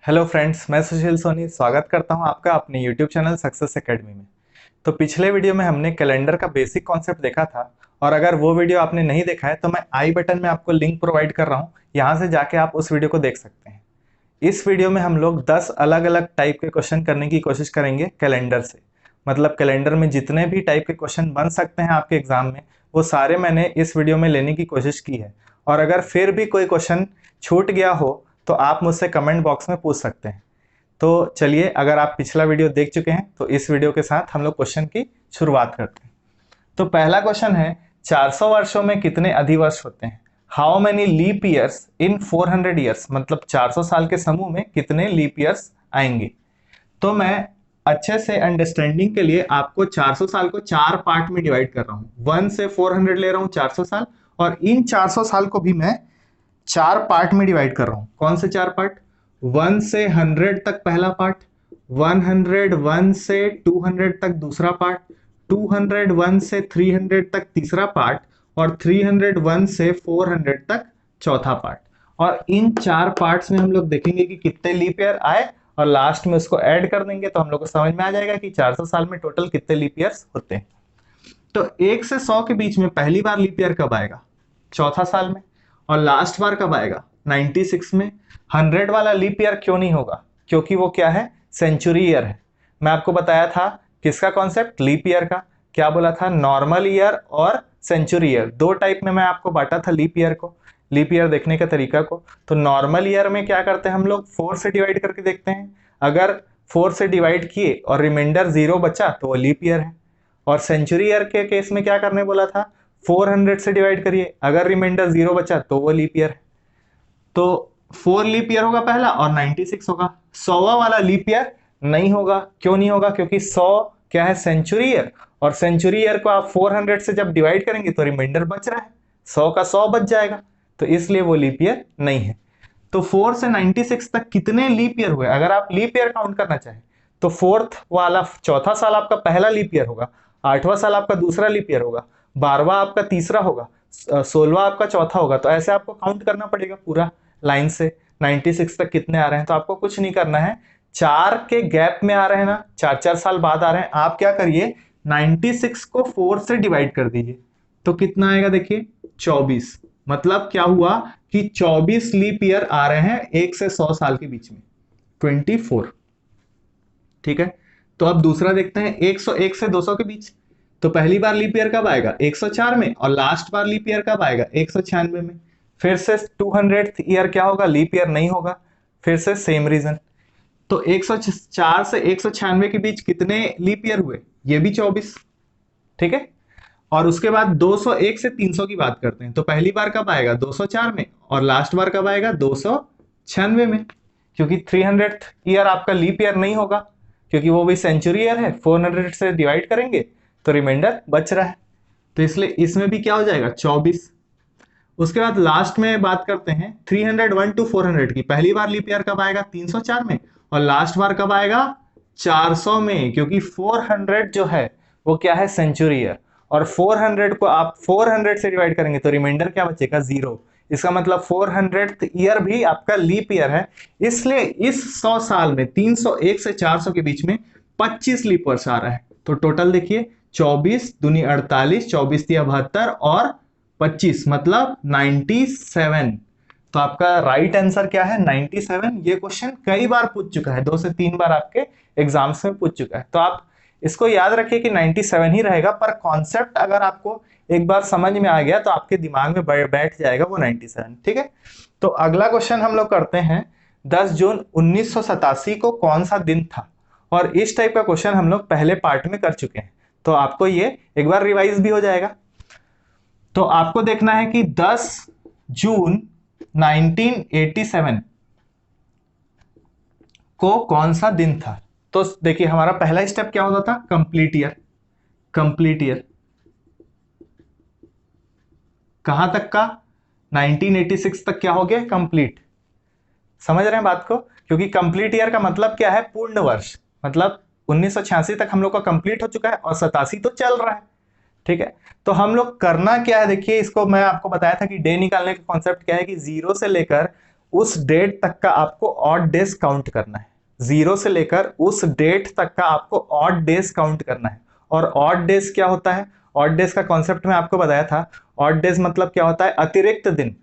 Hello friends, मैं सुशील सोनी स्वागत करता हूं आपका अपने यूट्यूब चैनल सक्सेस एकेडमी में। तो पिछले वीडियो में हमने कैलेंडर का बेसिक कॉन्सेप्ट देखा था और अगर वो वीडियो आपने नहीं देखा है तो मैं आई बटन में आपको लिंक प्रोवाइड कर रहा हूं, यहां से जाके आप उस वीडियो को देख सकते हैं। इस वीडियो में हम लोग 10 अलग अलग टाइप के क्वेश्चन करने की कोशिश करेंगे कैलेंडर से। मतलब कैलेंडर में जितने भी टाइप के क्वेश्चन बन सकते हैं आपके एग्जाम में, वो सारे मैंने इस वीडियो में लेने की कोशिश की है। और अगर फिर भी कोई क्वेश्चन छूट गया हो तो आप मुझसे कमेंट बॉक्स में पूछ सकते हैं। तो चलिए, अगर आप पिछला वीडियो देख चुके हैं तो इस वीडियो के साथ हम लोग क्वेश्चन की शुरुआत करते हैं। तो पहला क्वेश्चन है, 400 वर्षों में कितने अधिवर्ष होते हैं? How many leap years in 400 years? मतलब 400 साल के समूह में कितने लीप ईयर्स आएंगे? तो मैं अच्छे से अंडरस्टैंडिंग के लिए आपको 400 साल को चार पार्ट में डिवाइड कर रहा हूं। 1 से 400 ले रहा हूं 400 साल, और इन 400 साल को भी मैं चार पार्ट में डिवाइड कर रहा हूं। कौन से चार पार्ट? 1 से 100 तक पहला पार्ट, 101 से 200 तक दूसरा पार्ट, 201 से 300 तक तीसरा पार्ट, और 301 से 400 तक चौथा पार्ट। और इन चार पार्ट्स में हम लोग देखेंगे कि कितने लीप ईयर आए और लास्ट में उसको ऐड कर देंगे तो हम लोग को समझ में आ जाएगा कि 400 साल में टोटल कितने लीप ईयर्स होते हैं। तो 1 से 100 के बीच में पहली बार लीप ईयर कब आएगा? चौथा साल में। और लास्ट बार कब आएगा? 96 में। 100 वाला लीप ईयर क्यों नहीं होगा? क्योंकि वो क्या है? सेंचुरी ईयर है। मैं आपको बताया था किसका कॉन्सेप्ट? लीप ईयर का। क्या बोला था? नॉर्मल ईयर और सेंचुरी ईयर, दो टाइप में मैं आपको बांटा था लीप ईयर को, लीप ईयर देखने का तरीका को। तो नॉर्मल ईयर में क्या करते हैं हम लोग? 4 से डिवाइड करके देखते हैं। अगर 4 से डिवाइड किए और रिमाइंडर 0 बचा तो वो लीप ईयर है। और सेंचुरी ईयर के केस में क्या करने बोला था? 400 से डिवाइड करिए, अगर रिमाइंडर 0 बचा तो वो लीप ईयर है। तो 4 लीप ईयर होगा पहला और 96 होगा। 100वां वाला लीप ईयर नहीं होगा। क्यों नहीं होगा? क्योंकि 100 क्या है? Century year. और सेंचुरी ईयर को आप 400 से जब डिवाइड करेंगे तो रिमाइंडर बच रहा है, 100 का 100 बच जाएगा, तो इसलिए वो लीप ईयर नहीं है। तो 4 से 96 तक कितने लीप ईयर हुए? अगर आप लीप ईयर काउंट करना चाहें तो फोर्थ वाला चौथा साल आपका पहला लीप ईयर होगा, 8वां साल आपका दूसरा लीप ईयर होगा, 12वां आपका तीसरा होगा, 16वां आपका चौथा होगा। तो ऐसे आपको काउंट करना पड़ेगा पूरा लाइन से 96 तक कितने आ रहे हैं। तो आपको कुछ नहीं करना है, चार के गैप में आ रहे हैं ना, 4-4 साल बाद आ रहे हैं। आप क्या करिए, 96 को 4 से डिवाइड कर दीजिए तो कितना आएगा? देखिए 24। मतलब क्या हुआ कि 24 लीप ईयर आ रहे हैं 1 से 100 साल के बीच में, 24। ठीक है। तो अब दूसरा देखते हैं, 101 से 200 के बीच। तो पहली बार लीप ईयर कब आएगा? 104 में। और लास्ट बार लीप ईयर कब आएगा? 196 में। फिर से 200th ईयर क्या होगा? लीप ईयर नहीं होगा। फिर से सेम रीजन। तो 104 से 196 के बीच कितने लीप ईयर हुए? ये भी 24। ठीक है। और उसके बाद 201 से 300 की बात करते हैं। तो पहली बार कब आएगा? 204 में। और लास्ट बार कब आएगा? 296 में। क्योंकि 300th ईयर आपका लीप ईयर नहीं होगा, क्योंकि वो भी सेंचुरी ईयर है। 400 से डिवाइड करेंगे तो रिमाइंडर बच रहा है, तो इसलिए इसमें भी क्या हो जाएगा? 24। उसके बाद लास्ट में बात करते हैं 301 टू 400 की। पहली बार लीप ईयर कब आएगा? 304 में। और लास्ट बार कब आएगा? 400 में। क्योंकि 400 जो है वो क्या है? Century year. और 400 को आप 400 से डिवाइड करेंगे तो रिमाइंडर क्या बचेगा? 0। इसका मतलब 400th ईयर भी आपका लीप ईयर है। इसलिए इस 100 साल में 301 से 400 के बीच में 25 लीप वर्ष आ रहा है। तो टोटल देखिए, 24 दूनी 48, 24 तिया 72 और 25 मतलब 97। तो आपका राइट आंसर क्या है? 97। ये क्वेश्चन कई बार पूछ चुका है, 2 से 3 बार आपके एग्जाम्स में पूछ चुका है। तो आप इसको याद रखिए कि 97 ही रहेगा, पर कॉन्सेप्ट अगर आपको एक बार समझ में आ गया तो आपके दिमाग में बैठ जाएगा वो 97। ठीक है। तो अगला क्वेश्चन हम लोग करते हैं, 10 जून 1987 को कौन सा दिन था? और इस टाइप का क्वेश्चन हम लोग पहले पार्ट में कर चुके हैं, तो आपको ये एक बार रिवाइज भी हो जाएगा। तो आपको देखना है कि 10 जून 1987 को कौन सा दिन था। तो देखिए, हमारा पहला स्टेप क्या होता था? Complete year. कंप्लीट ईयर कहां तक का? 1986 तक क्या हो गया? कंप्लीट। समझ रहे हैं बात को? क्योंकि कंप्लीट ईयर का मतलब क्या है? पूर्ण वर्ष। मतलब 1986 तक हम लोग का कंप्लीट हो चुका है और 87 तो चल रहा है। ठीक है। तो हम लोग करना क्या है? देखिए, इसको मैं आपको बताया था कि डे निकालने का कॉन्सेप्ट क्या है कि 0 से लेकर उस डेट तक का आपको ऑड डेज काउंट करना है। 0 से लेकर उस डेट तक का आपको ऑड डेज काउंट करना है। और ऑड डेज क्या होता है? ऑड डेज का कॉन्सेप्ट मैं आपको बताया था। ऑड डेज मतलब क्या होता है? अतिरिक्त दिन।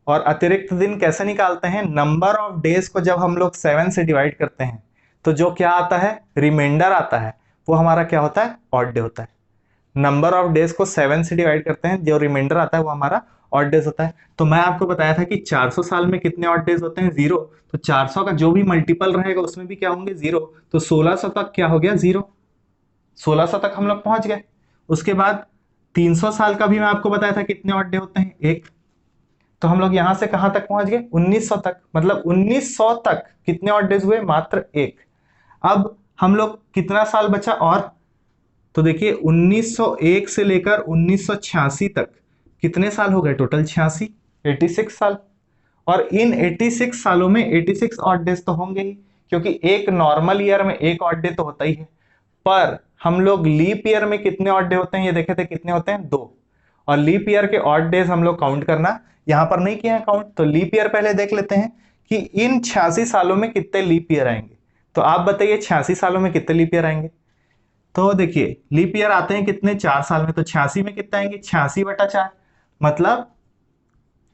और अतिरिक्त दिन कैसे निकालते हैं? नंबर ऑफ डेज को जब हम लोग 7 से डिवाइड करते हैं तो जो क्या आता है? रिमाइंडर आता है, वो हमारा क्या होता है? ऑड डे होता है। नंबर ऑफ डेज को 7 से डिवाइड करते हैं, जो रिमाइंडर आता है वो हमारा ऑड डेज होता है। तो मैं आपको बताया था कि 400 साल में कितने ऑड डेज होते हैं? 0। तो 400 का जो भी मल्टीपल रहेगा उसमें भी क्या होंगे? 0। तो 1600 तक क्या हो गया? 0। 1600 तक हम लोग पहुंच गए। उसके बाद 300 साल का भी मैं आपको बताया था कितने ऑड डे होते हैं? 1। तो हम लोग यहां से कहां तक पहुंच गए? 1900 तक। मतलब 1900 तक कितने ऑड डेज हुए? मात्र 1। अब हम लोग कितना साल बचा और? तो देखिए 1901 से लेकर 1986 तक कितने साल हो गए? टोटल 86, 86 साल। और इन 86 सालों में 86 ऑड डेज तो होंगे ही, क्योंकि एक नॉर्मल ईयर में एक ऑड डे तो होता ही है। पर हम लोग लीप ईयर में कितने ऑड डे होते हैं ये देखे थे, कितने होते हैं? 2। और लीप ईयर के ऑड डेज हम लोग काउंट करना यहां पर नहीं किया है काउंट, तो लीप ईयर पहले देख लेते हैं कि इन 86 सालों में कितने लीप ईयर आएंगे। तो आप बताइए 86 सालों में कितने लीप ईयर आएंगे? तो देखिए लीप ईयर आते हैं कितने? 4 साल में। तो 86 में कितने आएंगे? 86/4। मतलब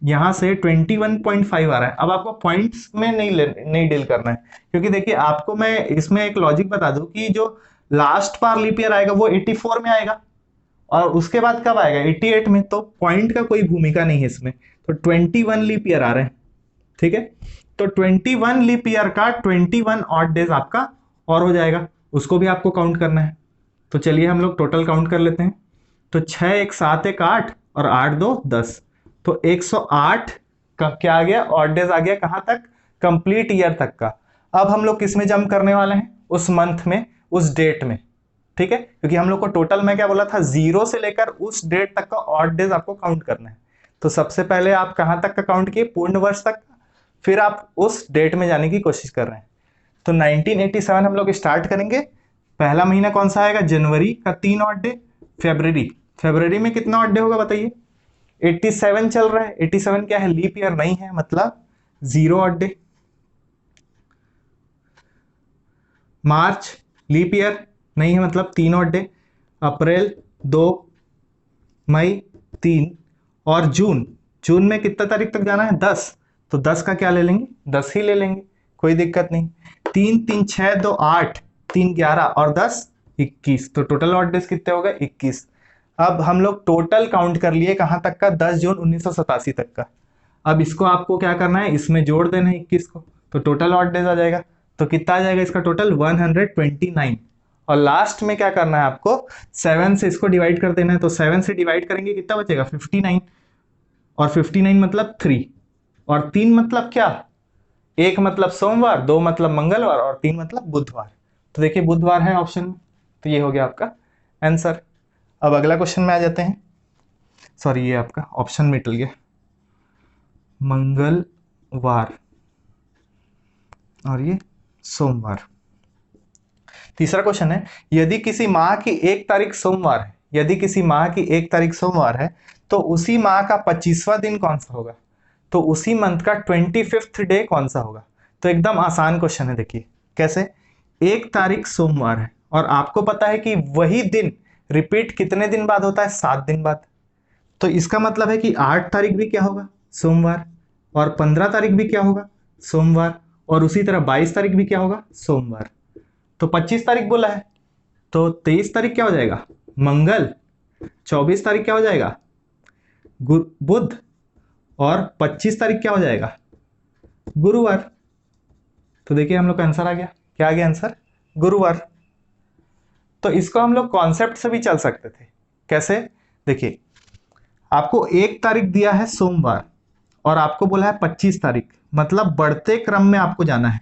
यहां से 21.5 आ रहा है। अब आपको पॉइंट्स में नहीं डील करना है, क्योंकि देखिए आपको मैं इसमें एक लॉजिक बता दूं कि जो लास्ट बार लीप ईयर आएगा वो 84 में आएगा, और उसके बाद कब आएगा? 88 में। तो पॉइंट का कोई भूमिका नहीं है इसमें। तो 21 लीप ईयर आ रहे हैं, ठीक है। तो 21 लीप ईयर का 21 ऑड डेज आपका और हो जाएगा, उसको भी आपको काउंट करना है। तो चलिए हम लोग टोटल काउंट कर लेते हैं। तो 6 1 7 1 8 और 8 2 10। तो 108 का क्या आ गया? ऑड डेज आ गया। कहां तक? कंप्लीट ईयर तक का। अब हम लोग किस में जंप करने वाले हैं? उस मंथ में, उस डेट में, ठीक है। क्योंकि हम लोग को टोटल में क्या बोला था? 0 से लेकर उस डेट तक का ऑड डेज आपको काउंट करना है। तो सबसे पहले आप कहां तक का काउंट किए? पूर्ण वर्ष तक। फिर आप उस डेट में जाने की कोशिश कर रहे हैं। तो 1987 हम लोग स्टार्ट करेंगे। पहला महीना कौन सा आएगा? जनवरी का 3 ऑड डे। फेब्रवरी, फेब्रवरी में कितना ऑड डे होगा बताइए? 87 चल रहा है। 87 क्या है? लीप ईयर नहीं है, मतलब 0 ऑड डे। मार्च लीप ईयर नहीं है, मतलब 3 ऑड डे। अप्रैल 2, मई 3, और जून, जून में कितना तारीख तक जाना है? 10। तो 10 का क्या ले लेंगे? 10 ही ले लेंगे, कोई दिक्कत नहीं। 3 3 6 2 8, 3 11 और 10 21। तो टोटल ऑड डेज कितने हो गए? 21। अब हम लोग टोटल काउंट कर लिए कहां तक का? 10 जून 1987 तक का। अब इसको आपको क्या करना है? इसमें जोड़ देना है 21 को, तो टोटल ऑड डेज आ जाएगा। तो कितना आ जाएगा इसका टोटल? 129। और लास्ट में क्या करना है आपको? 7 से इसको डिवाइड कर देना है। तो 7 से डिवाइड करेंगे कितना बचेगा? 59। और 59 मतलब 3, और 3 मतलब क्या? 1 मतलब सोमवार, 2 मतलब मंगलवार, और 3 मतलब बुधवार। तो देखिए बुधवार है ऑप्शन में, तो ये हो गया आपका आंसर। अब अगला क्वेश्चन में आ जाते हैं। सॉरी, ये आपका ऑप्शन मिटल गया, मंगलवार और ये सोमवार। तीसरा क्वेश्चन है, यदि किसी माह की 1 तारीख सोमवार है, यदि किसी माह की 1 तारीख सोमवार है तो उसी माह का 25वां दिन कौन सा होगा? तो उसी मंथ का 25th डे कौन सा होगा? तो एकदम आसान क्वेश्चन है। देखिए कैसे, 1 तारीख सोमवार है और आपको पता है कि वही दिन रिपीट कितने दिन बाद होता है? 7 दिन बाद। तो इसका मतलब है कि 8 तारीख भी क्या होगा? सोमवार। और 15 तारीख भी क्या होगा? सोमवार। और उसी तरह 22 तारीख भी क्या होगा? सोमवार। तो 25 तारीख बोला है, तो 23 तारीख क्या हो जाएगा? मंगल। 24 तारीख क्या हो जाएगा? बुध। और 25 तारीख क्या हो जाएगा? गुरुवार। तो देखिए हम लोग का आंसर आ गया। क्या आ गया आंसर? गुरुवार। तो इसको हम लोग कॉन्सेप्ट से भी चल सकते थे। कैसे? देखिए आपको 1 तारीख दिया है सोमवार और आपको बोला है 25 तारीख, मतलब बढ़ते क्रम में आपको जाना है,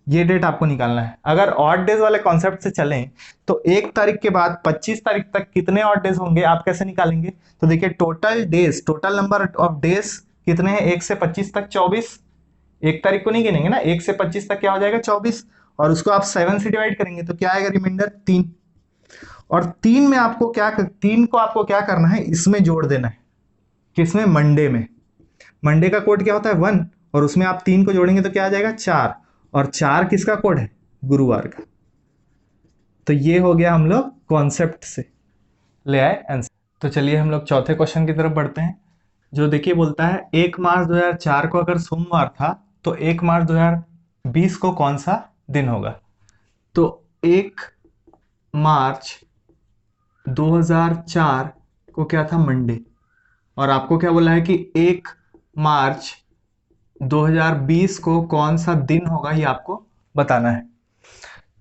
ये डेट आपको निकालना है। अगर ऑड डेज वाले कॉन्सेप्ट से चलें तो 1 तारीख के बाद 25 तारीख तक कितने ऑड डेज होंगे आप कैसे निकालेंगे? तो देखिए total days, total number of days कितने हैं 1 से 25 तक? 24। 1 तारीख को नहीं गिनेंगे ना, 1 से 25 तक क्या हो जाएगा? 24। और उसको आप 7 से डिवाइड करेंगे तो क्या आएगा रिमाइंडर? 3। और 3 में आपको क्या 3 को आपको क्या करना है? इसमें जोड़ देना है। किसमें? मंडे में। मंडे का कोड क्या होता है? 1। और उसमें आप 3 को जोड़ेंगे तो क्या आ जाएगा 4, और 4 किसका कोड है, गुरुवार का। तो ये हो गया हम लोग कॉन्सेप्ट से ले आए आंसर। तो चलिए हम लोग चौथे क्वेश्चन की तरफ बढ़ते हैं, जो देखिए बोलता है 1 मार्च 2004 को अगर सोमवार था तो 1 मार्च 2020 को कौन सा दिन होगा। तो 1 मार्च 2004 को क्या था, मंडे, और आपको क्या बोला है कि 1 मार्च 2020 को कौन सा दिन होगा, ये आपको बताना है।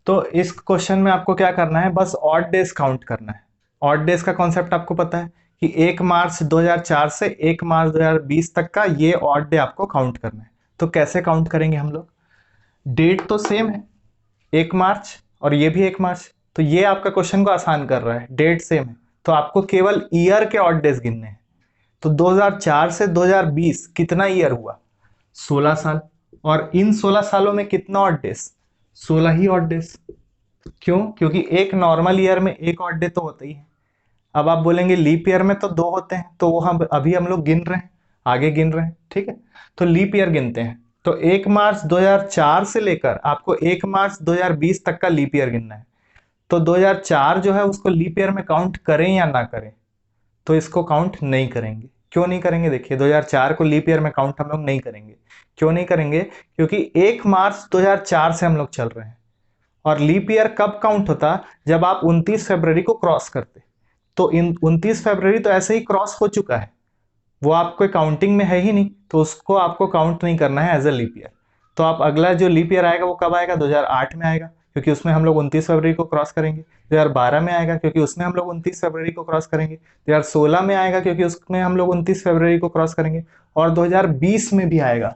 तो इस क्वेश्चन में आपको क्या करना है, बस ऑड डेज काउंट करना है। ऑड डेज का कॉन्सेप्ट आपको पता है कि 1 मार्च 2004 से 1 मार्च 2020 तक का ये ऑड डे आपको काउंट करना है। तो कैसे काउंट करेंगे हम लोग, डेट तो सेम है 1 मार्च और ये भी 1 मार्च, तो ये आपका क्वेश्चन को आसान कर रहा है, डेट सेम है, तो आपको केवल ईयर के ऑड डेज गिनने हैं। तो 2004 से 2020 कितना ईयर हुआ, 16 साल, और इन 16 सालों में कितना ऑड डेज, 16 ही ऑड डेज। क्यों, क्योंकि एक नॉर्मल ईयर में एक ऑड डे तो होता ही है। अब आप बोलेंगे लीप ईयर में तो 2 होते हैं, तो वो हम लोग गिन रहे हैं, आगे गिन रहे हैं, ठीक है, तो लीप ईयर गिनते हैं। तो 1 मार्च 2004 से लेकर आपको 1 मार्च 2020 तक का लीप ईयर गिनना है। तो 2004 जो है उसको लीप ईयर में काउंट करें या ना करें, तो इसको काउंट नहीं करेंगे। क्यों नहीं करेंगे, देखिए 2004 को लीप ईयर में काउंट हम लोग नहीं करेंगे। क्यों नहीं करेंगे, क्योंकि 1 मार्च 2004 से हम लोग चल रहे हैं, और लीप ईयर कब काउंट होता, जब आप 29 फरवरी को क्रॉस करते। तो इन 29 फरवरी तो ऐसे ही क्रॉस हो चुका है, वो आपको काउंटिंग में है ही नहीं, तो उसको आपको काउंट नहीं करना है एज अ लीप ईयर। तो आप अगला जो लीप ईयर आएगा वो कब आएगा, 2008 में आएगा, क्योंकि उसमें हम लोग 29 फरवरी को क्रॉस करेंगे। 2012 में आएगा क्योंकि उसमें हम लोग 29 फरवरी को क्रॉस करेंगे। 2016 में आएगा क्योंकि उसमें हम लोग 29 फरवरी को क्रॉस करेंगे, और 2020 में भी आएगा।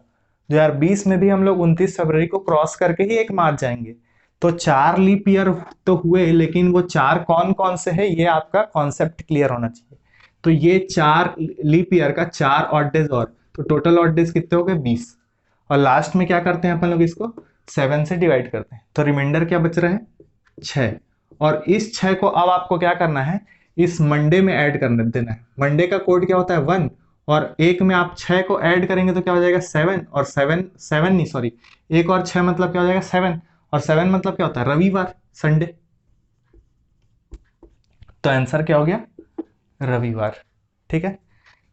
2020 में भी हम लोग 29 फरवरी को क्रॉस करके ही 1 मार्च जाएंगे। तो 4 लीप ईयर तो हुए, लेकिन वो 4 कौन कौन से है, ये आपका कॉन्सेप्ट क्लियर होना चाहिए। तो ये 4 लीप ईयर का 4 ऑड डेज, और तो टोटल ऑड डेज कितने हो गए, 20। और लास्ट में क्या करते हैं अपन लोग, इसको 7 से डिवाइड करते हैं, तो रिमाइंडर क्या बच रहा है, 6। और इस 6 को अब आपको क्या करना है, इस मंडे में ऐड करने देना है। मंडे का कोड क्या होता है, 1, और 1 में आप 6 को ऐड करेंगे तो क्या हो जाएगा 7, और 7 नहीं सॉरी, 1 और 6 मतलब क्या हो जाएगा 7, और 7 मतलब क्या होता है, रविवार, संडे। तो आंसर क्या हो गया, रविवार। ठीक है,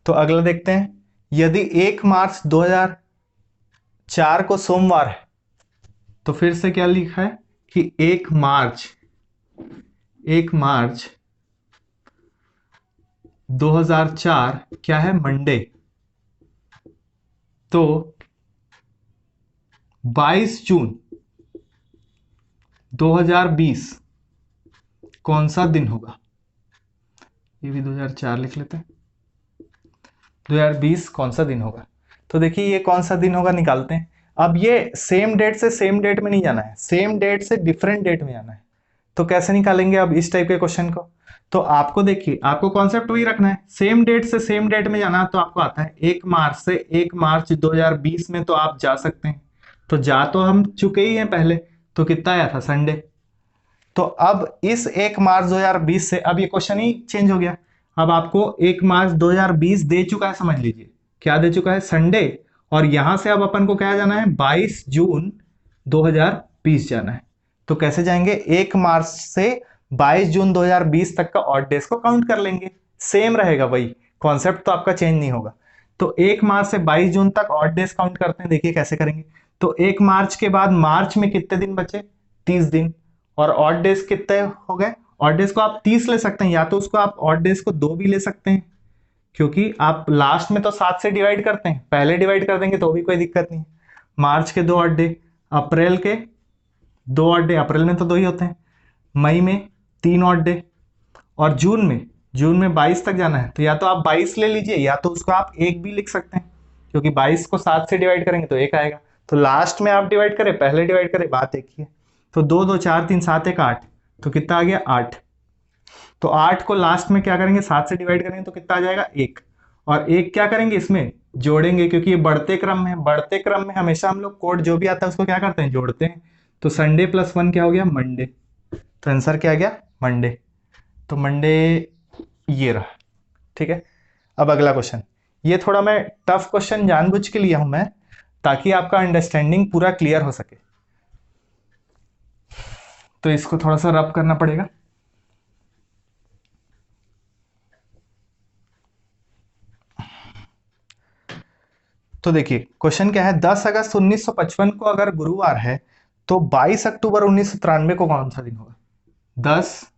तो अगला देखते हैं, यदि 1 मार्च 2004 को सोमवार है, तो फिर से क्या लिखा है कि 1 मार्च 2004 क्या है, मंडे। तो 22 जून 2020 कौन सा दिन होगा, ये भी 2004 लिख लेते हैं। 2020 कौन सा दिन होगा, तो देखिए ये कौन सा दिन होगा निकालते हैं। अब ये सेम डेट से सेम डेट में नहीं जाना है, सेम डेट से डिफरेंट डेट में जाना है। तो कैसे निकालेंगे अब इस टाइप के क्वेश्चन को, तो आपको देखिए आपको कॉन्सेप्ट वही रखना है, सेम डेट से सेम डेट में जाना। तो आपको आता है 1 मार्च से 1 मार्च 2020 में, तो आप जा सकते हैं। तो जा तो हम चुके ही हैं पहले, तो कितना आया था, संडे। तो अब इस 1 मार्च 2020 से अब ये क्वेश्चन ही चेंज हो गया। अब आपको 1 मार्च 2020 दे चुका है, समझ लीजिए क्या दे चुका है, संडे। और यहां से अब अपन को क्या जाना है, 22 जून 2020 जाना है। तो कैसे जाएंगे, 1 मार्च से 22 जून 2020 तक का ऑड डेज को काउंट कर लेंगे, सेम रहेगा वही कॉन्सेप्ट, तो आपका चेंज नहीं होगा। तो 1 मार्च से 22 जून तक ऑड डेज काउंट करते हैं, देखिए कैसे करेंगे। तो 1 मार्च के बाद मार्च में कितने दिन बचे, 30 दिन, और ऑड डेज कितने हो गए, ऑड डेज को आप 30 ले सकते हैं, या तो उसको आप ऑड डेज को 2 भी ले सकते हैं, क्योंकि आप लास्ट में तो 7 से डिवाइड करते हैं, पहले डिवाइड कर देंगे तो भी कोई दिक्कत नहीं। मार्च के 2 ऑड डे, अप्रैल के 2 ऑड डे, अप्रैल में तो 2 ही होते हैं, मई में 3 ऑड डे, और जून में 22 तक जाना है, तो या तो आप 22 ले लीजिए, या तो उसको आप 1 भी लिख सकते हैं, क्योंकि 22 को 7 से डिवाइड करेंगे तो 1 आएगा। तो लास्ट में आप डिवाइड करें, पहले डिवाइड करें, बात एक ही है। तो 2 2 4 3 7 1 8, तो कितना आ गया 8। तो 8 को लास्ट में क्या करेंगे, 7 से डिवाइड करेंगे तो कितना आ जाएगा 1, और 1 क्या करेंगे इसमें जोड़ेंगे, क्योंकि ये बढ़ते क्रम में है, बढ़ते क्रम में हमेशा हम लोग कोड जो भी आता है उसको क्या करते हैं, जोड़ते हैं। तो संडे प्लस 1 क्या हो गया, मंडे। तो आंसर क्या आ गया, मंडे। तो मंडे ये रहा, ठीक है। अब अगला क्वेश्चन, ये थोड़ा मैं टफ क्वेश्चन जानबूझ के लिया हूं मैं, ताकि आपका अंडरस्टैंडिंग पूरा क्लियर हो सके। तो इसको थोड़ा सा रब करना पड़ेगा। तो देखिए क्वेश्चन क्या है, 10 अगस्त 1955 को अगर गुरुवार है तो 22 अक्टूबर 1993 को कौन सा दिन होगा? 10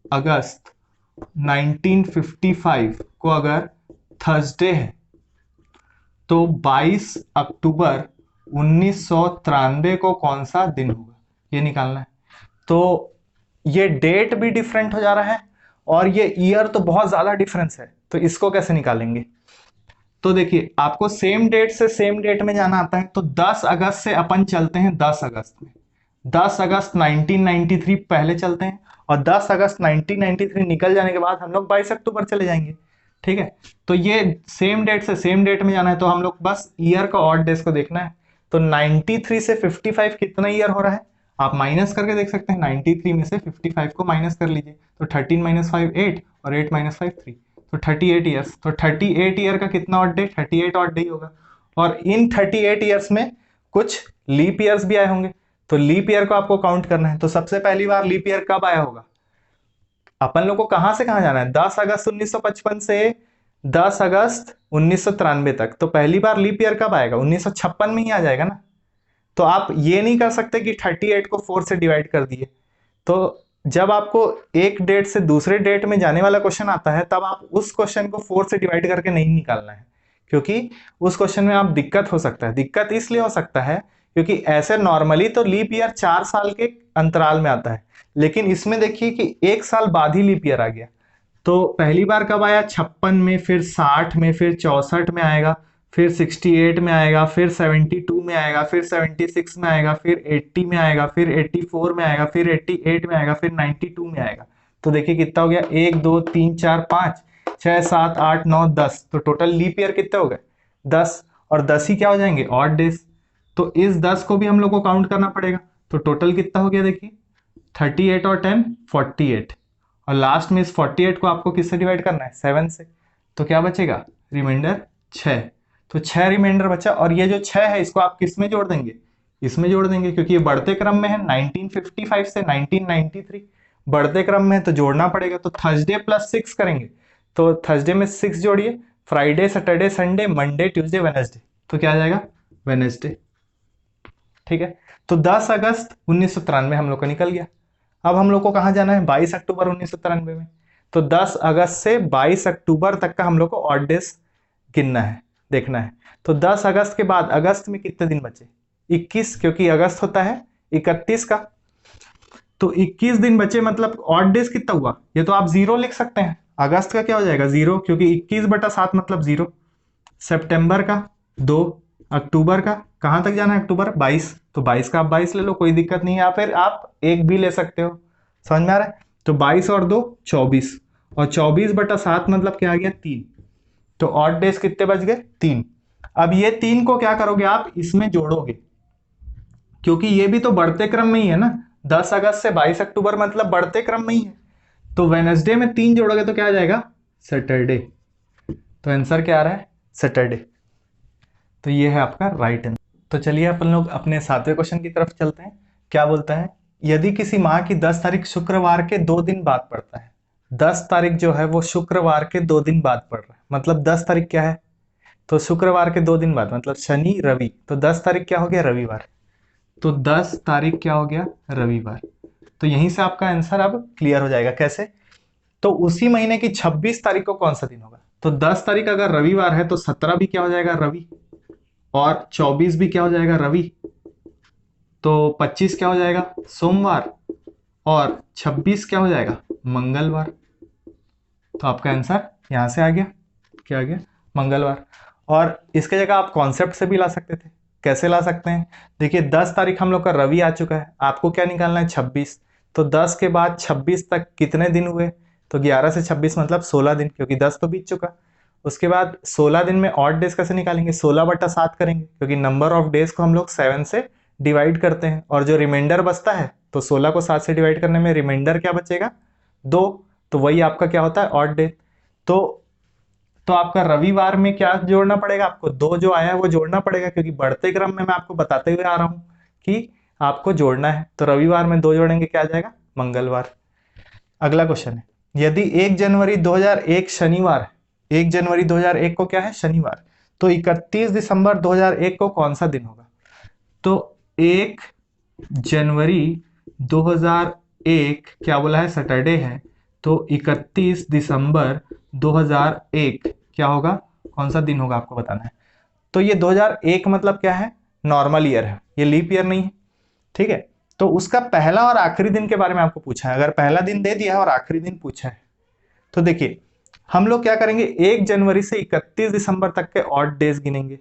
अगस्त 1955 को अगर थर्सडे है तो 22 अक्टूबर 1993 को कौन सा दिन होगा, ये निकालना है। तो ये डेट भी डिफरेंट हो जा रहा है और ये ईयर तो बहुत ज्यादा डिफरेंस है, तो इसको कैसे निकालेंगे? तो देखिए आपको सेम डेट से सेम डेट में जाना आता है, तो 10 अगस्त से अपन चलते हैं 10 अगस्त में, 10 अगस्त 1993 पहले चलते हैं और 10 अगस्त 1993 निकल जाने के बाद हम लोग 22 अक्टूबर चले जाएंगे। ठीक है, तो ये सेम डेट से सेम डेट में जाना है, तो हम लोग बस ईयर का ऑड डेज को देखना है। तो 93 से 55 कितना ईयर हो रहा है, आप माइनस करके देख सकते हैं। 93 में से 55 को माइनस कर लीजिए, तो 13 माइनस 5 8 और 8 माइनस 5 3, तो 38 ईयर्स। तो 38 ईयर का कितना ऑड डे, 38 ऑड डे ही होगा। और इन 38 ईयर्स में कुछ लीप ईयर्स भी आए होंगे, तो लीप ईयर को आपको काउंट करना है। तो सबसे पहली बार लीप ईयर कब आया होगा? अपन लोग को कहां से कहां जाना है, 10 अगस्त 1955 से 10 अगस्त 1993 तक। तो पहली बार लीप ईयर कब आएगा? 1956 में ही आ जाएगा ना। तो आप ये नहीं कर सकते कि 38 को 4 से डिवाइड कर दिए। तो जब आपको एक डेट से दूसरे डेट में जाने वाला क्वेश्चन आता है, तब आप उस क्वेश्चन को 4 से डिवाइड करके नहीं निकालना है, क्योंकि उस क्वेश्चन में आप दिक्कत हो सकता है। दिक्कत इसलिए हो सकता है क्योंकि ऐसे नॉर्मली तो लीप ईयर 4 साल के अंतराल में आता है, लेकिन इसमें देखिए कि एक साल बाद ही लीप ईयर आ गया। तो पहली बार कब आया? 56 में, फिर 60 में, फिर 64 में आएगा, फिर 68 में आएगा, फिर 72 में आएगा, फिर 76 में आएगा, फिर 80 में आएगा, फिर 84 में आएगा, फिर 88 में आएगा, फिर 92 में आएगा। तो देखिए कितना हो गया, 1 2 3 4 5 6 7 8 9 10। तो टोटल लीप ईयर कितने हो गए? 10। और 10 ही क्या हो जाएंगे? Odd days. तो इस 10 को भी हम लोग को काउंट करना पड़ेगा। तो टोटल कितना हो गया देखिए, 38 और 10 48, और लास्ट में इस 48 को आपको किससे डिवाइड करना है? 7 से। तो क्या बचेगा? रिमाइंडर 6। तो 6 रिमाइंडर बचा, और ये जो 6 है इसको आप किस में जोड़ देंगे? इसमें जोड़ देंगे, क्योंकि ये बढ़ते क्रम में है। 1955 से 1993 बढ़ते क्रम में है, तो जोड़ना पड़ेगा। तो थर्सडे प्लस 6 करेंगे, तो थर्सडे में 6 जोड़िए, Friday Saturday Sunday Monday Tuesday Wednesday, तो क्या आ जाएगा? वेडनेसडे। ठीक है, तो 10 अगस्त 1993 हम लोग का निकल गया। अब हम लोग को कहां जाना है? 22 अक्टूबर 1993 में। तो 10 अगस्त से 22 अक्टूबर तक का हम लोग को ऑड डेज गिनना है, देखना है। तो 10 अगस्त के बाद अगस्त में कितने दिन बचे? 21, क्योंकि अगस्त होता है 31 का। तो 21 दिन बचे, मतलब ऑड डेज कितना हुआ? ये तो आप 0 लिख सकते हैं। अगस्त का क्या हो जाएगा? 0, क्योंकि 21/7 मतलब 0। सितंबर का 2, अक्टूबर का कहां तक जाना है? अक्टूबर 22, तो 22 का आप 22 ले लो, कोई दिक्कत नहीं है, या फिर आप एक भी ले सकते हो। समझ में आ रहा है? तो 22 और 2 24, और 24/7 मतलब क्या आ गया? 3। तो ऑड डेज कितने बच गए? 3। अब ये 3 को क्या करोगे आप? इसमें जोड़ोगे, क्योंकि ये भी तो बढ़ते क्रम में ही है ना। 10 अगस्त से 22 अक्टूबर मतलब बढ़ते क्रम में ही है। तो वेनसडे में 3 जोड़ोगे तो क्या आ जाएगा? सैटरडे। तो आंसर क्या आ रहा है? सैटरडे। तो ये है आपका राइट आंसर। तो चलिए अपन लोग अपने 7वें क्वेश्चन की तरफ चलते हैं। क्या बोलता है, यदि किसी माह की 10 तारीख शुक्रवार के 2 दिन बाद पड़ता है। 10 तारीख जो है वो शुक्रवार के 2 दिन बाद पड़ रहा है, मतलब 10 तारीख क्या है? तो शुक्रवार के 2 दिन बाद मतलब शनि रवि, तो 10 तारीख क्या हो गया? रविवार। तो 10 तारीख क्या हो गया? रविवार। तो यहीं से आपका आंसर अब क्लियर हो जाएगा। कैसे? तो उसी महीने की 26 तारीख को कौन सा दिन होगा? तो 10 तारीख अगर रविवार है तो 17 भी क्या हो जाएगा? रवि, और 24 भी क्या हो जाएगा? रवि। तो 25 क्या हो जाएगा? सोमवार, और 26 क्या हो जाएगा? मंगलवार। तो आपका आंसर यहां से आ गया। क्या आ गया? मंगलवार। और इसके जगह आप कॉन्सेप्ट से भी ला सकते थे। कैसे ला सकते हैं? देखिए 10 तारीख हम लोग का रवि आ चुका है, आपको क्या निकालना है? 26। तो 10 के बाद 26 तक कितने दिन हुए? तो 11 से 26 मतलब 16 दिन, क्योंकि 10 तो बीत चुका। उसके बाद 16 दिन में ऑड डेज कैसे निकालेंगे? 16/7 करेंगे, क्योंकि नंबर ऑफ डेज को हम लोग 7 से डिवाइड करते हैं, और जो रिमाइंडर बचता है, तो 16 को 7 से डिवाइड करने में रिमाइंडर क्या बचेगा? 2। तो वही आपका क्या होता है? Odd day. तो तो आपका रविवार में क्या जोड़ना पड़ेगा, आपको 2 जो आया है वो जोड़ना पड़ेगा, क्योंकि बढ़ते क्रम में मैं आपको बताते हुए आ रहा हूं कि आपको जोड़ना है। तो रविवार में 2 जोड़ेंगे, क्या आ जाएगा, मंगलवार। अगला क्वेश्चन है, यदि 1 जनवरी 2001 शनिवार है, 1 जनवरी 2001 को क्या है, शनिवार, तो 31 दिसंबर 2001 को कौन सा दिन होगा। तो 1 जनवरी 2001 क्या बोला है, सैटरडे है, तो 31 दिसंबर 2001 क्या होगा, कौन सा दिन होगा आपको बताना है। तो ये 2001 मतलब क्या है, नॉर्मल ईयर है, ये लीप ईयर नहीं है, ठीक है। तो उसका पहला और आखिरी दिन के बारे में आपको पूछा है। अगर पहला दिन दे दिया है और आखिरी दिन पूछा है, तो देखिए हम लोग क्या करेंगे, 1 जनवरी से 31 दिसंबर तक के ऑड डेज गिनेंगे।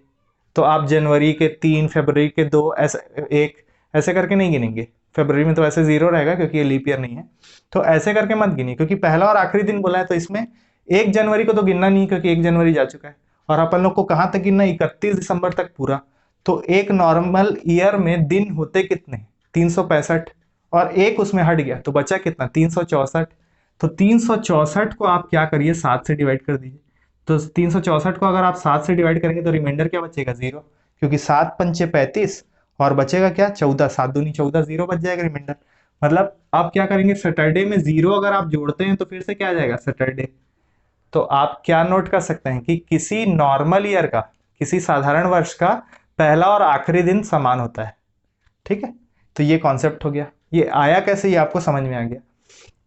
तो आप जनवरी के 3, फरवरी के 2, ऐसे 1 ऐसे करके नहीं गिनेंगे। फरवरी में तो ऐसे 0 रहेगा क्योंकि ये लीप ईयर नहीं है, तो ऐसे करके मत गिनिए, क्योंकि पहला और आखिरी दिन बोला है, तो इसमें 1 जनवरी को तो गिनना नहीं, क्योंकि 1 जनवरी जा चुका है। और अपन लोग को कहां तक गिनना, 31 दिसंबर तक पूरा। तो एक नॉर्मल ईयर में दिन होते कितने, 365, और एक उसमें हट गया तो बचा कितना, 364। तो 364 को आप क्या करिए, 7 से डिवाइड कर दीजिए। तो 364 को अगर आप 7 से डिवाइड करेंगे तो रिमाइंडर क्या बचेगा, 0, क्योंकि 7 पंचे 35 और बचेगा क्या, 14, 7 दूनी 14, 0 बच जाएगा रिमाइंडर। मतलब आप क्या करेंगे, सैटरडे में 0 अगर आप जोड़ते हैं तो फिर से क्या आ जाएगा, सैटरडे। तो आप क्या नोट कर सकते हैं कि किसी नॉर्मल ईयर का, किसी साधारण वर्ष का पहला और आखिरी दिन समान होता है, ठीक है। तो ये कॉन्सेप्ट हो गया, ये आया कैसे, ये आपको समझ में आ गया।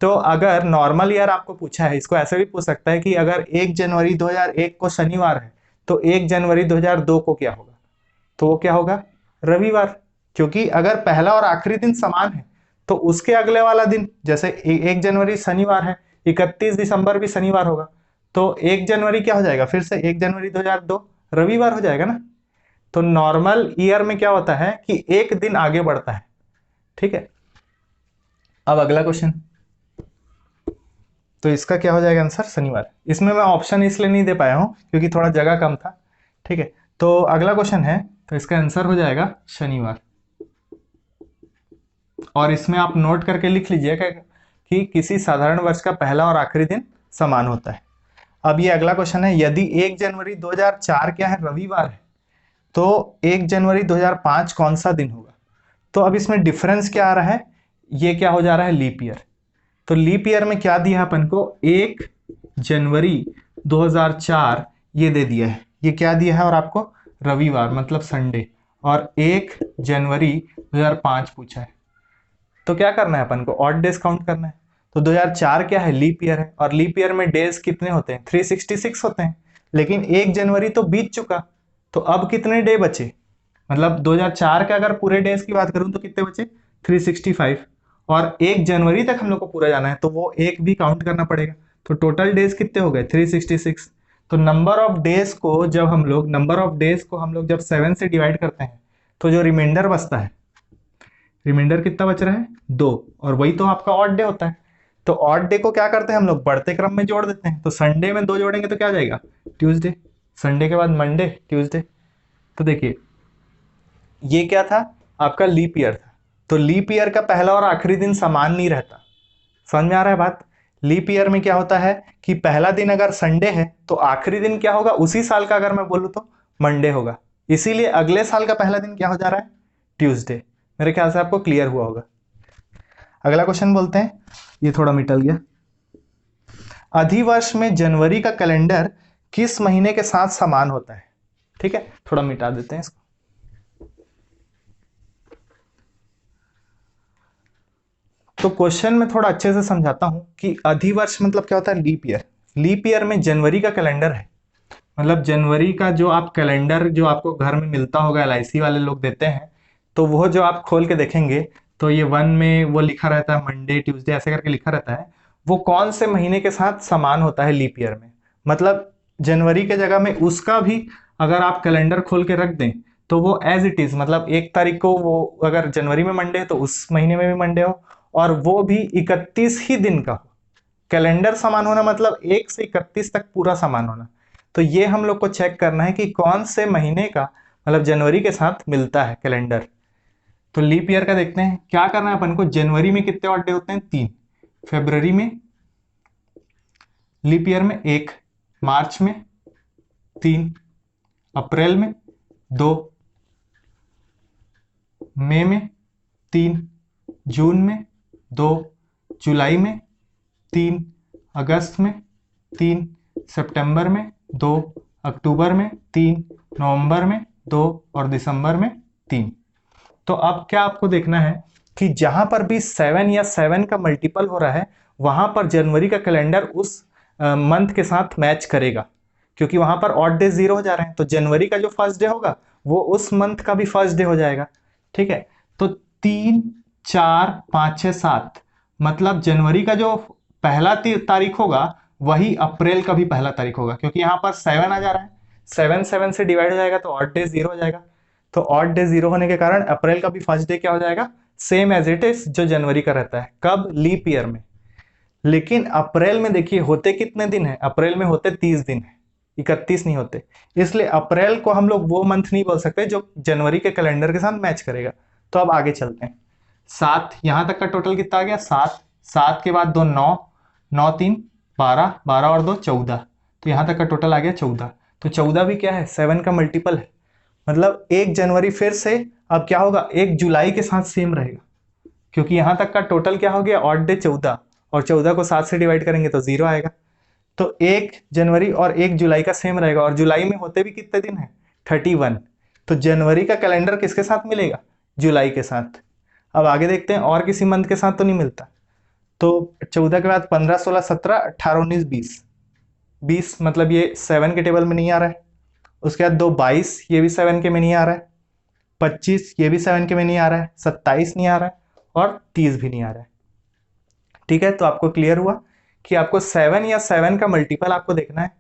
तो अगर नॉर्मल ईयर आपको पूछा है, इसको ऐसे भी पूछ सकता है कि अगर 1 जनवरी 2001 को शनिवार है, तो 1 जनवरी 2002 को क्या होगा, तो वो क्या होगा, रविवार। क्योंकि अगर पहला और आखिरी दिन समान है तो उसके अगले वाला दिन, जैसे 1 जनवरी शनिवार है, 31 दिसंबर भी शनिवार होगा, तो 1 जनवरी क्या हो जाएगा, फिर से 1 जनवरी 2002 रविवार हो जाएगा ना। तो नॉर्मल ईयर में क्या होता है कि एक दिन आगे बढ़ता है, ठीक है। अब अगला क्वेश्चन, तो इसका क्या हो जाएगा आंसर, शनिवार। इसमें मैं ऑप्शन इसलिए नहीं दे पाया हूं क्योंकि थोड़ा जगह कम था, ठीक है। तो अगला क्वेश्चन है, तो इसका आंसर हो जाएगा शनिवार। और इसमें आप नोट करके लिख लीजिएगा कि किसी साधारण वर्ष का पहला और आखिरी दिन समान होता है। अब ये अगला क्वेश्चन है, यदि 1 जनवरी 2004 क्या है, रविवार है, तो 1 जनवरी 2005 कौन सा दिन होगा। तो अब इसमें डिफरेंस क्या आ रहा है, ये क्या हो जा रहा है, लीप ईयर। तो लीप ईयर में क्या दिया है अपन को, 1 जनवरी 2004 ये दे दिया है, ये क्या दिया है, और आपको रविवार मतलब संडे, और 1 जनवरी 2005 पूछा है। तो क्या करना है अपन को, ऑड डेज काउंट करना है। तो 2004 क्या है, लीप ईयर है, और लीप ईयर में डेज कितने होते हैं, 366 होते हैं। लेकिन 1 जनवरी तो बीत चुका, तो अब कितने डे बचे, मतलब 2004 के अगर पूरे डेज की बात करूं तो कितने बचे, 365, और 1 जनवरी तक हम लोग को पूरा जाना है, तो वो एक भी काउंट करना पड़ेगा। तो टोटल डेज कितने हो गए, 366। तो नंबर ऑफ डेज को जब हम लोग जब 7 से डिवाइड करते हैं, तो जो रिमाइंडर बचता है, रिमाइंडर कितना बच रहा है, 2, और वही तो आपका ऑड डे होता है। तो ऑड डे को क्या करते हैं हम लोग, बढ़ते क्रम में जोड़ देते हैं। तो संडे में 2 जोड़ेंगे तो क्या आ जाएगा, ट्यूसडे। संडे के बाद मंडे, ट्यूसडे। तो देखिए ये क्या था, आपका लीप ईयर था। तो लीप ईयर का पहला और आखिरी दिन समान नहीं रहता, समझ में आ रहा है बात। लीप ईयर में क्या होता है कि पहला दिन अगर संडे है तो आखिरी दिन क्या होगा, उसी साल का अगर मैं बोलूं तो मंडे होगा। इसीलिए अगले साल का पहला दिन क्या हो जा रहा है, ट्यूसडे। मेरे ख्याल से आपको क्लियर हुआ होगा। अगला क्वेश्चन बोलते हैं, ये थोड़ा मिटल गया। अधिवर्ष में जनवरी का कैलेंडर किस महीने के साथ समान होता है, ठीक है, थोड़ा मिटा देते हैं इसको। तो क्वेश्चन में थोड़ा अच्छे से समझाता हूं कि अधिवर्ष मतलब क्या होता है, लीप ईयर। लीप ईयर में जनवरी का कैलेंडर है, मतलब जनवरी का जो आप कैलेंडर जो आपको घर में मिलता होगा, LIC वाले लोग देते हैं, तो वो जो आप खोल के देखेंगे तो ये 1 में वो लिखा रहता है मंडे ट्यूसडे ऐसे करके लिखा रहता है, वो कौन से महीने के साथ समान होता है लीप ईयर में। मतलब जनवरी के जगह में उसका भी अगर आप कैलेंडर खोल के रख दें तो वो एज इट इज, मतलब 1 तारीख को वो अगर जनवरी में मंडे है तो उस महीने में भी मंडे हो, और वो भी 31 ही दिन का हो। कैलेंडर समान होना मतलब 1 से 31 तक पूरा समान होना। तो ये हम लोग को चेक करना है कि कौन से महीने का, मतलब जनवरी के साथ मिलता है कैलेंडर। तो लीप ईयर का देखते हैं, क्या करना है अपन को, जनवरी में कितने ऑड डे होते हैं, 3, फरवरी में लीप ईयर में 1, मार्च में 3, अप्रैल में 2, मई में 3, जून में 2, जुलाई में 3, अगस्त में 3, सितंबर में 2, अक्टूबर में 3, नवंबर में 2 और दिसंबर में 3। तो अब क्या आपको देखना है कि जहां पर भी 7 या 7 का मल्टीपल हो रहा है वहां पर जनवरी का कैलेंडर उस मंथ के साथ मैच करेगा, क्योंकि वहां पर ऑड डे 0 हो जा रहे हैं। तो जनवरी का जो फर्स्ट डे होगा वो उस मंथ का भी फर्स्ट डे हो जाएगा। ठीक है, तो 3, 4, 5, 6, 7 मतलब जनवरी का जो पहला तारीख होगा वही अप्रैल का भी पहला तारीख होगा, क्योंकि यहाँ पर 7 आ जा रहा है। 7 7 से डिवाइड हो जाएगा तो ऑड डे 0 हो जाएगा। तो ऑड डे 0 होने के कारण अप्रैल का भी फर्स्ट डे क्या हो जाएगा, सेम एज इट इज जो जनवरी का रहता है। कब? लीप ईयर में। लेकिन अप्रैल में देखिए होते कितने दिन है, अप्रैल में होते 30 दिन है, 31 नहीं होते। इसलिए अप्रैल को हम लोग वो मंथ नहीं बोल सकते जो जनवरी के कैलेंडर के साथ मैच करेगा। तो अब आगे चलते हैं। 7 यहां तक का टोटल कितना आ गया, 7। 7 के बाद 2 9, 9 3 12, 12 और 2 14। तो यहां तक का टोटल आ गया 14। तो 14 भी क्या है, 7 का मल्टीपल है। मतलब 1 जनवरी फिर से अब क्या होगा, 1 जुलाई के साथ सेम रहेगा, क्योंकि यहां तक का टोटल क्या हो गया, ऑड डे 14, और 14 को 7 से डिवाइड करेंगे तो 0 आएगा। तो 1 जनवरी और 1 जुलाई का सेम रहेगा, और जुलाई में होते भी कितने दिन है, 31। तो जनवरी का कैलेंडर किसके साथ मिलेगा, जुलाई के साथ। अब आगे देखते हैं, और किसी मंथ के साथ तो नहीं मिलता। तो 14 के बाद 15 16 17 18 19 20, 20 मतलब ये 7 के टेबल में नहीं आ रहा है। उसके बाद 2 22, ये भी 7 के में नहीं आ रहा है। 25 ये भी 7 के में नहीं आ रहा है। 27 नहीं आ रहा है, और 30 भी नहीं आ रहा है। ठीक है, तो आपको क्लियर हुआ कि आपको 7 या 7 का मल्टीपल आपको देखना है,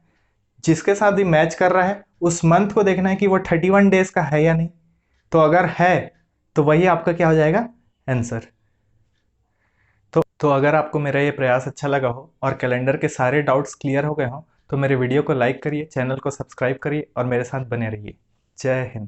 जिसके साथ भी मैच कर रहा है उस मंथ को देखना है कि वो 31 डेज का है या नहीं। तो अगर है तो वही आपका क्या हो जाएगा, आंसर। तो अगर आपको मेरा ये प्रयास अच्छा लगा हो और कैलेंडर के सारे डाउट्स क्लियर हो गए हों तो मेरे वीडियो को लाइक करिए, चैनल को सब्सक्राइब करिए और मेरे साथ बने रहिए। जय हिंद।